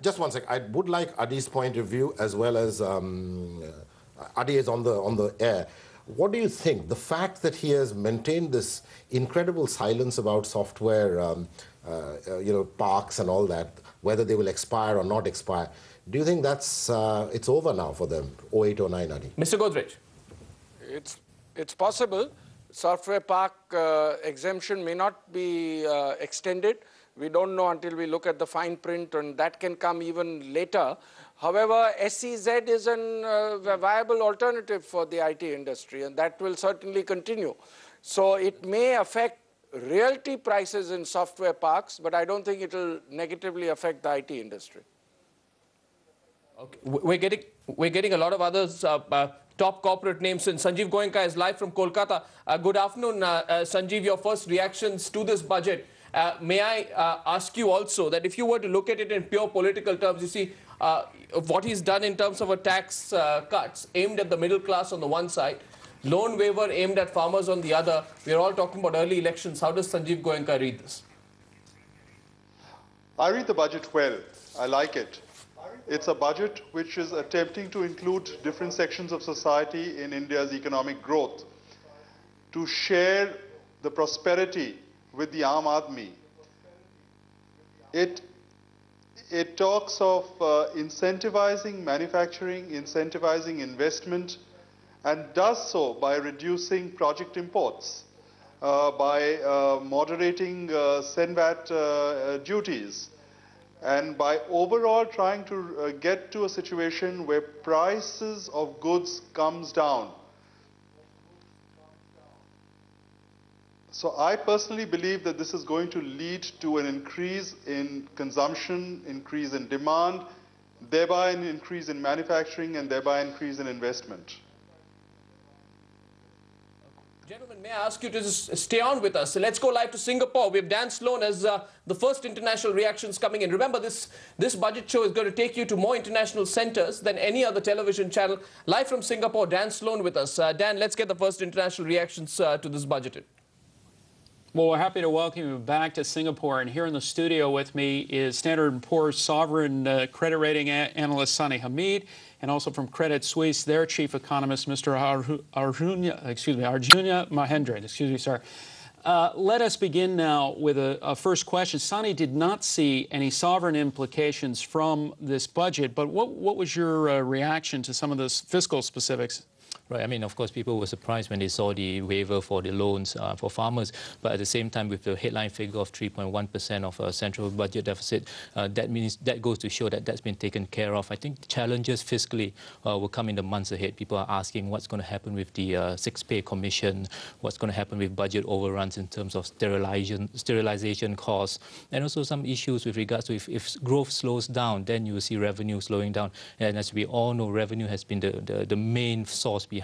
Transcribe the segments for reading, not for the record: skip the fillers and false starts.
just one sec. I would like Adi's point of view as well as Adi is on the air. What do you think? The fact that he has maintained this incredible silence about software, parks and all that, whether they will expire or not expire, do you think that's it's over now for them, 08, 09, Adi? Mr. Godrej. It's possible. Software park exemption may not be extended. We don't know until we look at the fine print, and that can come even later. However, SEZ is a viable alternative for the IT industry, and that will certainly continue. So it may affect realty prices in software parks, but I don't think it will negatively affect the IT industry. Okay. We're getting a lot of others, top corporate names, and Sanjeev Goenka is live from Kolkata. Good afternoon, Sanjeev. Your first reactions to this budget. May I ask you also that if you were to look at it in pure political terms, you see what he's done in terms of a tax cuts aimed at the middle class on the one side, loan waiver aimed at farmers on the other. We're all talking about early elections. How does Sanjeev Goenka read this? I read the budget well. I like it. It's a budget which is attempting to include different sections of society in India's economic growth, to share the prosperity with the Aam Aadmi. It talks of incentivizing manufacturing, incentivizing investment, and does so by reducing project imports, by moderating SENVAT duties, and by overall trying to get to a situation where prices of goods comes down. So I personally believe that this is going to lead to an increase in consumption, increase in demand, thereby an increase in manufacturing, and thereby an increase in investment. Gentlemen, may I ask you to just stay on with us? So let's go live to Singapore. We have Dan Sloan as the first international reactions coming in. Remember, this budget show is going to take you to more international centers than any other television channel. Live from Singapore, Dan Sloan with us. Dan, let's get the first international reactions to this budget. Well, we're happy to welcome you back to Singapore. And here in the studio with me is Standard & Poor's sovereign credit rating analyst Sani Hamid, and also from Credit Suisse, their chief economist, Mr. Arjuna Mahendran. Let us begin now with a first question. Sani did not see any sovereign implications from this budget, but what was your reaction to some of the fiscal specifics? Right. I mean, of course, people were surprised when they saw the waiver for the loans for farmers. But at the same time, with the headline figure of 3.1% of a central budget deficit, that goes to show that that's been taken care of. I think challenges fiscally will come in the months ahead. People are asking what's going to happen with the six-pay commission, what's going to happen with budget overruns in terms of sterilization costs, and also some issues with regards to if growth slows down, then you will see revenue slowing down. And as we all know, revenue has been the main source behind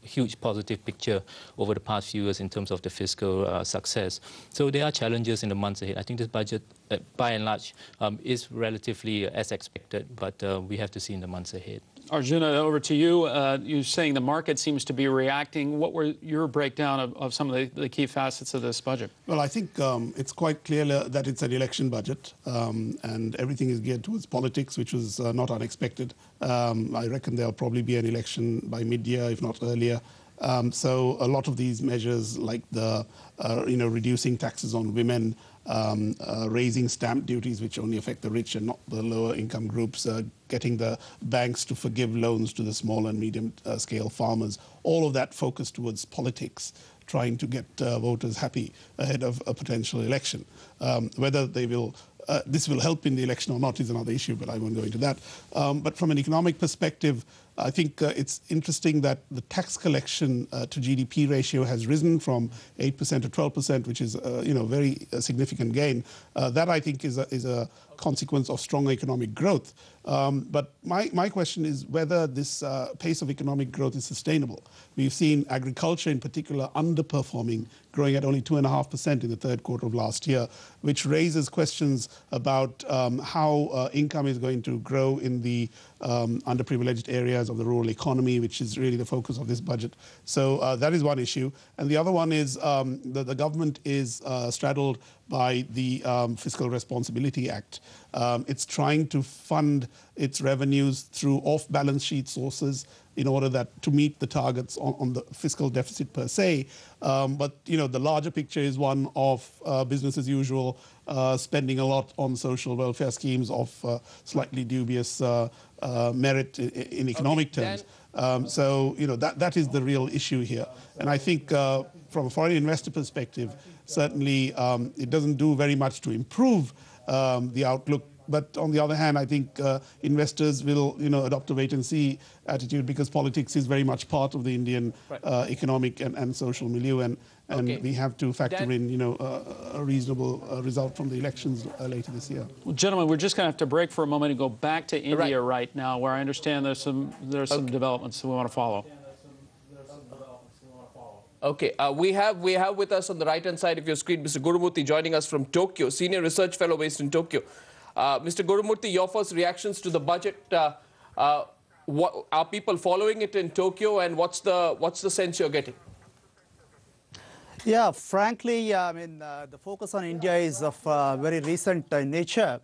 huge positive picture over the past few years in terms of the fiscal success. So there are challenges in the months ahead. I think this budget, by and large, is relatively as expected, but we have to see in the months ahead. Arjuna, over to you. You're saying the market seems to be reacting. What were your breakdown of some of the key facets of this budget? Well, I think it's quite clear that it's an election budget, and everything is geared towards politics, which was not unexpected. I reckon there'll probably be an election by mid-year, if not earlier. So a lot of these measures, like the reducing taxes on women, raising stamp duties, which only affect the rich and not the lower income groups, getting the banks to forgive loans to the small and medium scale farmers, all of that focused towards politics, trying to get voters happy ahead of a potential election. Whether they will this will help in the election or not is another issue, but I won't go into that. But from an economic perspective, I think it's interesting that the tax collection to GDP ratio has risen from 8% to 12%, which is very significant gain. That I think is a consequence of strong economic growth. But my question is whether this pace of economic growth is sustainable. We've seen agriculture in particular underperforming, growing at only 2.5% in the third quarter of last year, which raises questions about how income is going to grow in the underprivileged areas areas of the rural economy, which is really the focus of this budget. So that is one issue. And the other one is the government is straddled by the Fiscal Responsibility Act. It's trying to fund its revenues through off-balance sheet sources in order to meet the targets on the fiscal deficit per se. But, you know, the larger picture is one of business as usual, spending a lot on social welfare schemes of slightly dubious merit in economic terms. So, you know, that is the real issue here. And I think from a foreign investor perspective, certainly it doesn't do very much to improve the outlook. But on the other hand, I think investors will, you know, adopt a wait-and-see attitude because politics is very much part of the Indian economic and social milieu, and we have to factor in, you know, a reasonable result from the elections later this year. Well, gentlemen, we're just going to have to break for a moment and go back to India right now, where I understand there's some developments that we want to follow. Okay, we have with us on the right-hand side of your screen Mr. Gurumurthy joining us from Tokyo, Senior Research Fellow based in Tokyo. Mr. Gurumurthy, your first reactions to the budget. What, are people following it in Tokyo, and what's the sense you're getting? Yeah, frankly, I mean, the focus on India is of very recent nature,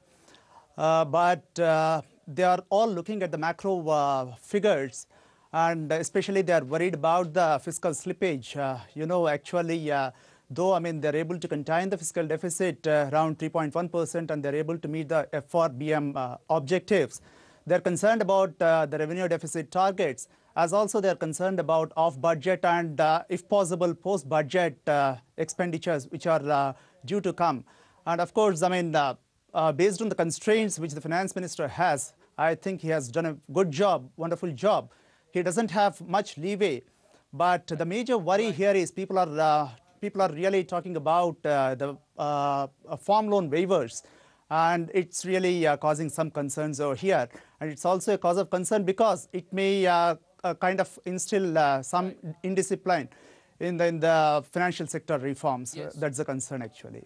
but they are all looking at the macro figures, and especially they are worried about the fiscal slippage. You know, actually, though, I mean, they're able to contain the fiscal deficit around 3.1%, and they're able to meet the FRBM objectives. They're concerned about the revenue deficit targets, as also they're concerned about off-budget and, if possible, post-budget expenditures which are due to come. And of course, I mean, based on the constraints which the finance minister has, I think he has done a good job, wonderful job. He doesn't have much leeway, but the major worry here is people are really talking about the farm loan waivers, and it's really causing some concerns over here. And it's also a cause of concern because it may kind of instill some indiscipline in the financial sector reforms. Yes. That's a concern, actually.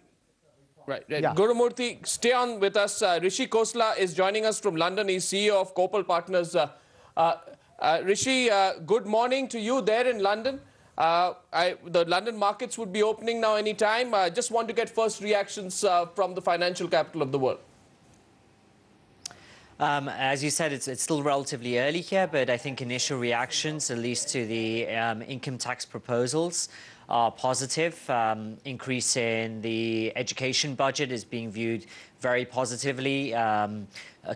Right. Yeah. Gurumurthy, stay on with us. Rishi Khosla is joining us from London. He's CEO of Copal Partners. Rishi, good morning to you there in London. The London markets would be opening now any time. I just want to get first reactions from the financial capital of the world. As you said, it's still relatively early here, but I think initial reactions, at least to the income tax proposals, are positive. Increase in the education budget is being viewed very positively.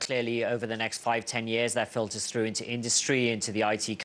Clearly, over the next 5-10 years, that filters through into industry, into the IT